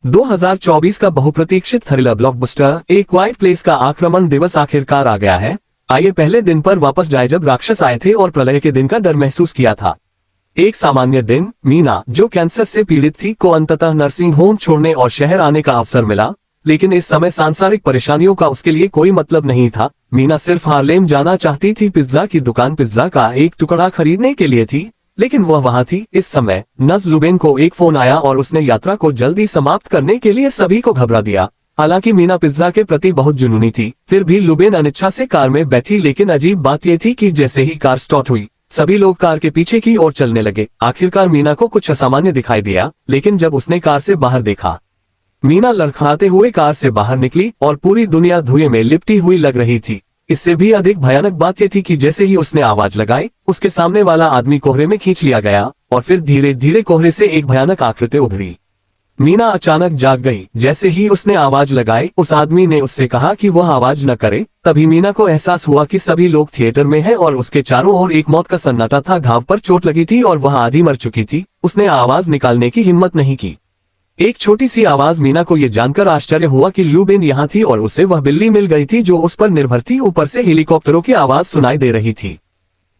2024 का बहुप्रतीक्षित thriller blockbuster ए quite place का आक्रमण दिवस आखिरकार आ गया है। आइए पहले दिन पर वापस जाए जब राक्षस आए थे और प्रलय के दिन का डर महसूस किया था। एक सामान्य दिन, मीना जो कैंसर से पीड़ित थी को अंततः नर्सिंग होम छोड़ने और शहर आने का अवसर मिला, लेकिन इस समय सांसारिक परेशानियों का उसके लिए कोई मतलब नहीं था। मीना सिर्फ हार्लेम जाना चाहती थी, पिज्जा की दुकान पिज्जा का एक टुकड़ा खरीदने के लिए थी, लेकिन वह वहां थी। इस समय नज लुबेन को एक फोन आया और उसने यात्रा को जल्दी समाप्त करने के लिए सभी को घबरा दिया। हालांकि मीना पिज्जा के प्रति बहुत जुनूनी थी, फिर भी लुबेन अनिच्छा से कार में बैठी, लेकिन अजीब बात यह थी कि जैसे ही कार स्टार्ट हुई सभी लोग कार के पीछे की ओर चलने लगे। आखिरकार मीना को कुछ असामान्य दिखाई दिया, लेकिन जब उसने कार से बाहर देखा, मीना लड़खड़ाते हुए कार से बाहर निकली और पूरी दुनिया धुएं में लिपटी हुई लग रही थी। इससे भी अधिक भयानक बात यह थी कि जैसे ही उसने आवाज लगाई, उसके सामने वाला आदमी कोहरे में खींच लिया गया और फिर धीरे धीरे कोहरे से एक भयानक आकृति उभरी। मीना अचानक जाग गई। जैसे ही उसने आवाज लगाई, उस आदमी ने उससे कहा कि वह आवाज न करे। तभी मीना को एहसास हुआ कि सभी लोग थिएटर में हैं और उसके चारों ओर एक मौत का सन्नाटा था। घाव पर चोट लगी थी और वह आधी मर चुकी थी। उसने आवाज निकालने की हिम्मत नहीं की। एक छोटी सी आवाज। मीना को यह जानकर आश्चर्य हुआ कि लुबेन यहाँ थी और उसे वह बिल्ली मिल गई थी जो उस पर निर्भर थी। ऊपर से हेलीकॉप्टरों की आवाज सुनाई दे रही थी।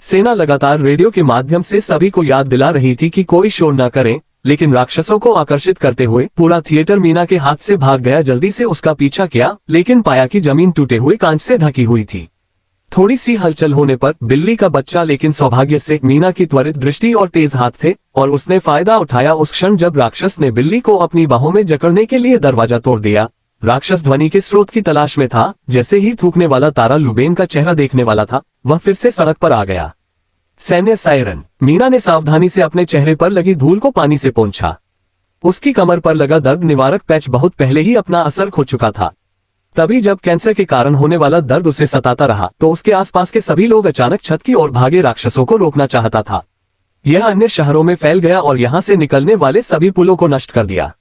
सेना लगातार रेडियो के माध्यम से सभी को याद दिला रही थी कि कोई शोर न करें, लेकिन राक्षसों को आकर्षित करते हुए पूरा थिएटर मीना के हाथ से भाग गया। जल्दी से उसका पीछा किया, लेकिन पाया कि जमीन टूटे हुए कांच से ढकी हुई थी। थोड़ी सी हलचल होने पर बिल्ली का बच्चा, लेकिन सौभाग्य से मीना की त्वरित दृष्टि और तेज हाथ थे और उसने फायदा उठाया उस क्षण जब राक्षस ने बिल्ली को अपनी बाहों में जकड़ने के लिए दरवाजा तोड़ दिया। राक्षस ध्वनि के स्रोत की तलाश में था। जैसे ही थूकने वाला तारा लुबेन का चेहरा देखने वाला था, वह फिर से सड़क पर आ गया। सैन्य सायरन। मीना ने सावधानी से अपने चेहरे पर लगी धूल को पानी से पोंछा। उसकी कमर पर लगा दर्द निवारक पैच बहुत पहले ही अपना असर खो चुका था। तभी जब कैंसर के कारण होने वाला दर्द उसे सताता रहा तो उसके आसपास के सभी लोग अचानक छत की ओर भागे। राक्षसों को रोकना चाहता था। यह अन्य शहरों में फैल गया और यहां से निकलने वाले सभी पुलों को नष्ट कर दिया।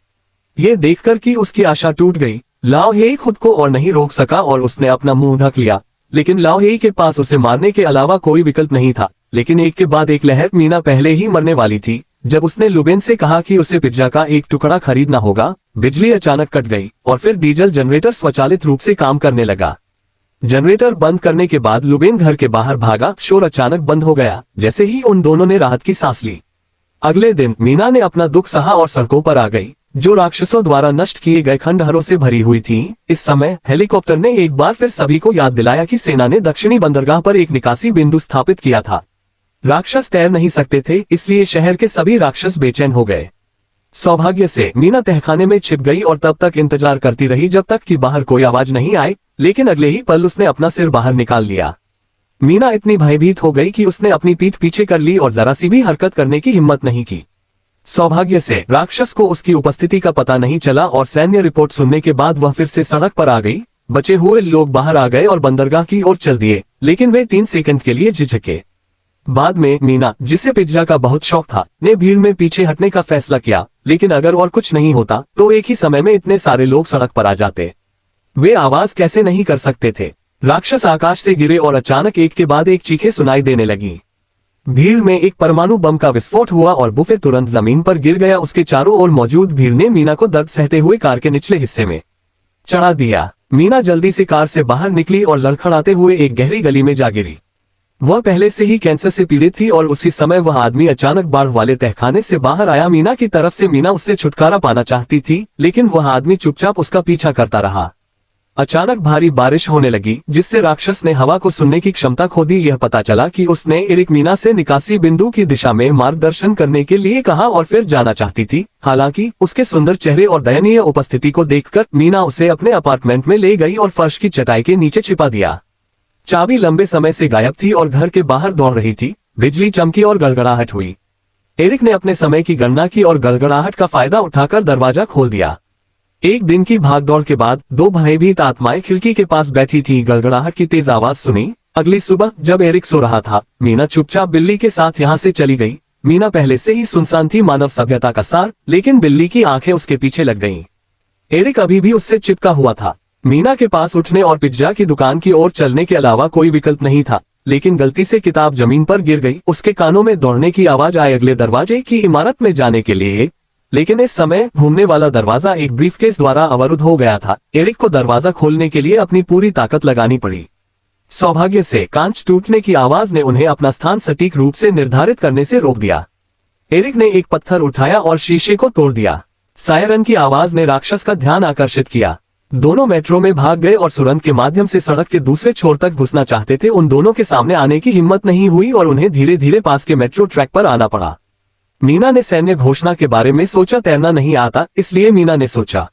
ये देखकर कि उसकी आशा टूट गई, लाओ हेई खुद को और नहीं रोक सका और उसने अपना मुंह ढक लिया। लेकिन लाओ हेई के पास उसे मारने के अलावा कोई विकल्प नहीं था। लेकिन एक के बाद एक लहर। मीना पहले ही मरने वाली थी। जब उसने लुबेन से कहा कि उसे पिज्जा का एक टुकड़ा खरीदना होगा, बिजली अचानक कट गई और फिर डीजल जनरेटर स्वचालित रूप से काम करने लगा। जनरेटर बंद करने के बाद लुबेन घर के बाहर भागा। शोर अचानक बंद हो गया, जैसे ही उन दोनों ने राहत की सांस ली। अगले दिन मीना ने अपना दुख सहा और सड़कों पर आ गई, जो राक्षसों द्वारा नष्ट किए गए खंडहरों से भरी हुई थी। इस समय हेलीकॉप्टर ने एक बार फिर सभी को याद दिलाया कि सेना ने दक्षिणी बंदरगाह पर एक निकासी बिंदु स्थापित किया था। राक्षस तैर नहीं सकते थे, इसलिए शहर के सभी राक्षस बेचैन हो गए। सौभाग्य से मीना तहखाने में छिप गई और तब तक इंतजार करती रही जब तक कि बाहर कोई आवाज नहीं आई। लेकिन अगले ही पल उसने अपना सिर बाहर निकाल लिया। मीना इतनी भयभीत हो गई कि उसने अपनी पीठ पीछे कर ली और जरा सी भी हरकत करने की हिम्मत नहीं की। सौभाग्य से राक्षस को उसकी उपस्थिति का पता नहीं चला और सैन्य रिपोर्ट सुनने के बाद वह फिर से सड़क पर आ गई। बचे हुए लोग बाहर आ गए और बंदरगाह की ओर चल दिए, लेकिन वे 3 सेकंड के लिए झिझके। बाद में मीना, जिसे पिज्जा का बहुत शौक था, ने भीड़ में पीछे हटने का फैसला किया। लेकिन अगर और कुछ नहीं होता तो एक ही समय में इतने सारे लोग सड़क पर आ जाते। वे आवाज कैसे नहीं कर सकते थे। राक्षस आकाश से गिरे और अचानक एक के बाद एक चीखें सुनाई देने लगी। भीड़ में एक परमाणु बम का विस्फोट हुआ और बुफे तुरंत जमीन पर गिर गया। उसके चारों ओर मौजूद भीड़ ने मीना को दर्द सहते हुए कार के निचले हिस्से में चढ़ा दिया। मीना जल्दी से कार से बाहर निकली और लड़खड़ाते हुए एक गहरी गली में जा गिरी। वह पहले से ही कैंसर से पीड़ित थी और उसी समय वह आदमी अचानक बाढ़ वाले तहखाने से बाहर आया मीना की तरफ से। मीना उससे छुटकारा पाना चाहती थी, लेकिन वह आदमी चुपचाप उसका पीछा करता रहा। अचानक भारी बारिश होने लगी, जिससे राक्षस ने हवा को सुनने की क्षमता खो दी। यह पता चला कि उसने एरिक मीना से निकासी बिंदु की दिशा में मार्गदर्शन करने के लिए कहा और फिर जाना चाहती थी। हालांकि उसके सुंदर चेहरे और दयनीय उपस्थिति को देखकर मीना उसे अपने अपार्टमेंट में ले गई और फर्श की चटाई के नीचे छिपा दिया। चाबी लंबे समय से गायब थी और घर के बाहर दौड़ रही थी। बिजली चमकी और गड़गड़ाहट हुई। एरिक ने अपने समय की गणना की और गड़गड़ाहट का फायदा उठाकर दरवाजा खोल दिया। एक दिन की भागदौड़ के बाद 2 भयभीत आत्माएं खिड़की के पास बैठी थी। गड़गड़ाहट की तेज आवाज सुनी। अगली सुबह जब एरिक सो रहा था, मीना चुपचाप बिल्ली के साथ यहाँ से चली गई। मीना पहले से ही सुनसान थी, मानव सभ्यता का सार, लेकिन बिल्ली की आंखें उसके पीछे लग गईं। एरिक अभी भी उससे चिपका हुआ था। मीना के पास उठने और पिज्जा की दुकान की ओर चलने के अलावा कोई विकल्प नहीं था। लेकिन गलती से किताब जमीन पर गिर गई। उसके कानों में दौड़ने की आवाज आई। अगले दरवाजे की इमारत में जाने के लिए लेकिन इस समय घूमने वाला दरवाजा एक ब्रीफकेस द्वारा अवरुद्ध हो गया था। एरिक को दरवाजा खोलने के लिए अपनी पूरी ताकत लगानी पड़ी। सौभाग्य से कांच टूटने की आवाज ने उन्हें अपना स्थान सटीक रूप से निर्धारित करने से रोक दिया। एरिक ने एक पत्थर उठाया और शीशे को तोड़ दिया। सायरन की आवाज ने राक्षस का ध्यान आकर्षित किया। दोनों मेट्रो में भाग गए और सुरंग के माध्यम से सड़क के दूसरे छोर तक घुसना चाहते थे। उन दोनों के सामने आने की हिम्मत नहीं हुई और उन्हें धीरे धीरे पास के मेट्रो ट्रैक पर आना पड़ा। मीना ने सैन्य घोषणा के बारे में सोचा। तैरना नहीं आता, इसलिए मीना ने सोचा।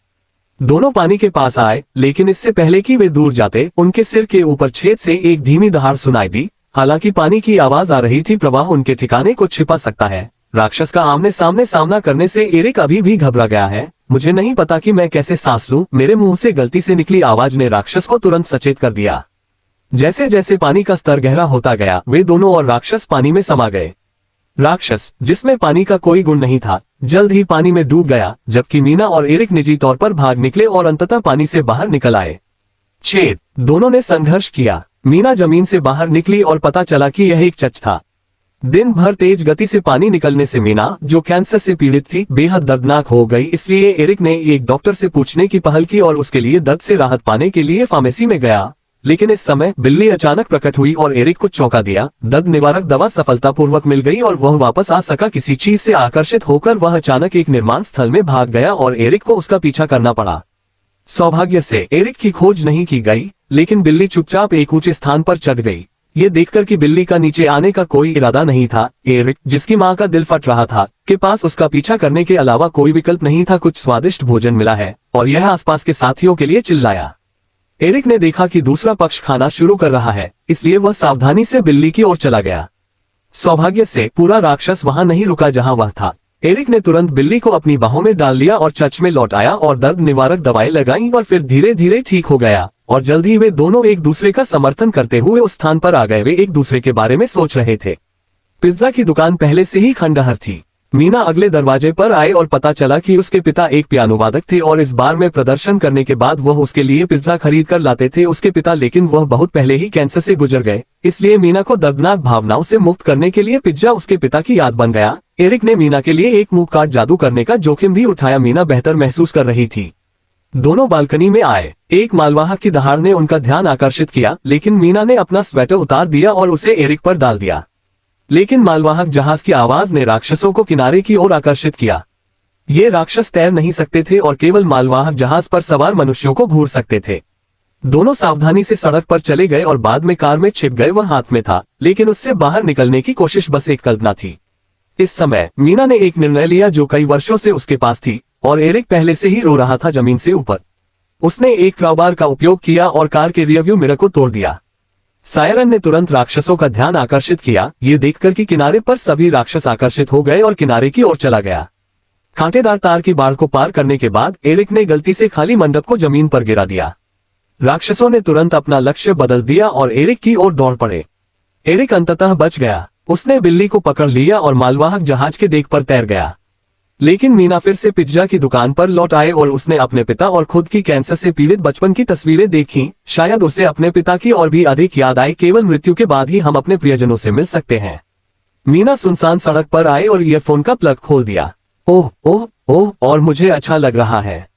दोनों पानी के पास आए, लेकिन इससे पहले कि वे दूर जाते, उनके सिर के ऊपर छेद से एक धीमी दहाड़ सुनाई दी। हालांकि पानी की आवाज आ रही थी, प्रवाह उनके ठिकाने को छिपा सकता है। राक्षस का आमने सामने सामना करने से एरिक अभी भी घबरा गया है। मुझे नहीं पता कि मैं कैसे सांस लूं, मेरे मुंह से गलती से निकली आवाज ने राक्षस को तुरंत सचेत कर दिया। जैसे जैसे पानी का स्तर गहरा होता गया, वे दोनों और राक्षस पानी में समा गए। राक्षस, जिसमें पानी का कोई गुण नहीं था, जल्द ही पानी में डूब गया, जबकि मीना और एरिक निजी तौर पर भाग निकले और अंततः पानी से बाहर निकल आए। छेद, दोनों ने संघर्ष किया। मीना जमीन से बाहर निकली और पता चला कि यह एक चच था। दिन भर तेज गति से पानी निकलने से मीना, जो कैंसर से पीड़ित थी, बेहद दर्दनाक हो गई। इसलिए एरिक ने एक डॉक्टर से पूछने की पहल की और उसके लिए दर्द से राहत पाने के लिए फार्मेसी में गया। लेकिन इस समय बिल्ली अचानक प्रकट हुई और एरिक को चौंका दिया। दर्द निवारक दवा सफलतापूर्वक मिल गई और वह वापस आ सका। किसी चीज से आकर्षित होकर वह अचानक एक निर्माण स्थल में भाग गया और एरिक को उसका पीछा करना पड़ा। सौभाग्य से एरिक की खोज नहीं की गई, लेकिन बिल्ली चुपचाप एक ऊंचे स्थान पर चढ़ गई। ये देखकर कि बिल्ली का नीचे आने का कोई इरादा नहीं था, एरिक, जिसकी माँ का दिल फट रहा था, के पास उसका पीछा करने के अलावा कोई विकल्प नहीं था। कुछ स्वादिष्ट भोजन मिला है और यह आसपास के साथियों के लिए चिल्लाया। एरिक ने देखा कि दूसरा पक्ष खाना शुरू कर रहा है, इसलिए वह सावधानी से बिल्ली की ओर चला गया। सौभाग्य से पूरा राक्षस वहां नहीं रुका जहां वह था। एरिक ने तुरंत बिल्ली को अपनी बाहों में डाल लिया और चर्च में लौट आया और दर्द निवारक दवाएं लगाई और फिर धीरे धीरे ठीक हो गया। और जल्द ही वे दोनों एक दूसरे का समर्थन करते हुए उस स्थान पर आ गए। वे एक दूसरे के बारे में सोच रहे थे। पिज्जा की दुकान पहले से ही खंडहर थी। मीना अगले दरवाजे पर आए और पता चला कि उसके पिता एक पियानो वादक थे और इस बार में प्रदर्शन करने के बाद वह उसके लिए पिज्जा खरीद कर लाते थे। उसके पिता, लेकिन वह बहुत पहले ही कैंसर से गुजर गए, इसलिए मीना को दर्दनाक भावनाओं से मुक्त करने के लिए पिज्जा उसके पिता की याद बन गया। एरिक ने मीना के लिए एक मुंह काट जादू करने का जोखिम भी उठाया। मीना बेहतर महसूस कर रही थी। दोनों बालकनी में आए। एक मालवाहक की दहाड़ ने उनका ध्यान आकर्षित किया, लेकिन मीना ने अपना स्वेटर उतार दिया और उसे एरिक पर डाल दिया। लेकिन मालवाहक जहाज की आवाज ने राक्षसों को किनारे की ओर आकर्षित किया। ये राक्षस तैर नहीं सकते थे और केवल मालवाहक जहाज पर सवार मनुष्यों को घूर सकते थे। दोनों सावधानी से सड़क पर चले गए और बाद में कार में छिप गए। वह हाथ में था, लेकिन उससे बाहर निकलने की कोशिश बस एक कल्पना थी। इस समय मीना ने एक निर्णय लिया जो कई वर्षों से उसके पास थी, और एरिक पहले से ही रो रहा था जमीन से ऊपर। उसने एक क्रॉबार का उपयोग किया और कार के रियरव्यू मिरर को तोड़ दिया। सायरन ने तुरंत राक्षसों का ध्यान आकर्षित किया, ये देखकर कि किनारे पर सभी राक्षस आकर्षित हो गए और किनारे की ओर चला गया। कांटेदार तार की बाड़ को पार करने के बाद एरिक ने गलती से खाली मंडप को जमीन पर गिरा दिया। राक्षसों ने तुरंत अपना लक्ष्य बदल दिया और एरिक की ओर दौड़ पड़े। एरिक अंततः बच गया। उसने बिल्ली को पकड़ लिया और मालवाहक जहाज के डेक पर तैर गया। लेकिन मीना फिर से पिज्जा की दुकान पर लौट आए और उसने अपने पिता और खुद की कैंसर से पीड़ित बचपन की तस्वीरें देखीं। शायद उसे अपने पिता की और भी अधिक याद आई। केवल मृत्यु के बाद ही हम अपने प्रियजनों से मिल सकते हैं। मीना सुनसान सड़क पर आए और ईयरफोन का प्लग खोल दिया। ओह ओह ओह, और मुझे अच्छा लग रहा है।